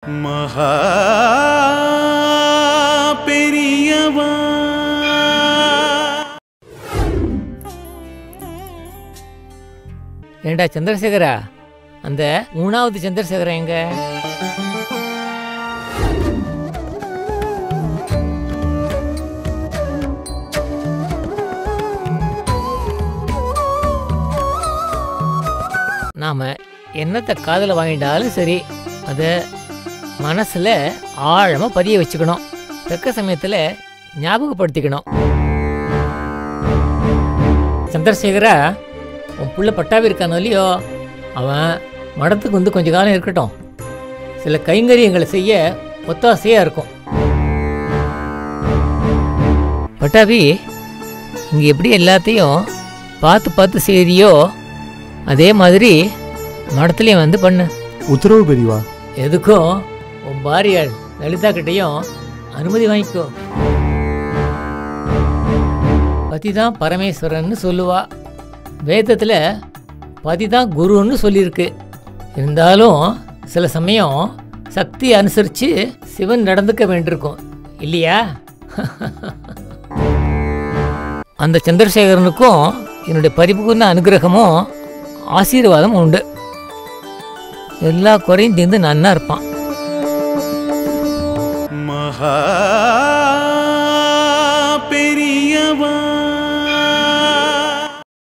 மகா பெரியவா. ஏண்டா சந்திரசேகரா, அந்த மூணாவது சந்திரசேகரா எங்க? நாம என்னத்தை காதில் வாங்கிட்டாலும் சரி, அதை மனசில் ஆழமாக பதிய வச்சுக்கணும். தக்க சமயத்தில் ஞாபகப்படுத்திக்கணும். சந்திரசேகரா, உன் புள்ள பட்டாவி இருக்கானோ இல்லையோ, அவன் மடத்துக்கு வந்து கொஞ்ச காலம் இருக்கட்டும். சில கைங்கரியங்களை செய்ய ஒத்தாசையாக இருக்கும். பட்டாவி, இங்கே எப்படி எல்லாத்தையும் பார்த்து பார்த்து செய்யறியோ அதே மாதிரி மடத்துலேயும் வந்து பண்ணு. உத்தரவு பெரியவா. எதுக்கும் உன் பாரியாள் லலிதா கிட்டையும் அனுமதி வாங்கிக்கோ. பதிதான் பரமேஸ்வரன்னு சொல்லுவா. வேதத்தில் பதிதான் குருன்னு சொல்லியிருக்கு. இருந்தாலும் சில சமயம் சக்தி அனுசரித்து சிவன் நடந்துக்க வேண்டியிருக்கும் இல்லையா? அந்த சந்திரசேகரனுக்கும் என்னுடைய பரிபூர்ண அனுகிரகமும் ஆசீர்வாதம் உண்டு. எல்லா குறையும் தீர்ந்து நன்னா இருப்பான். மகா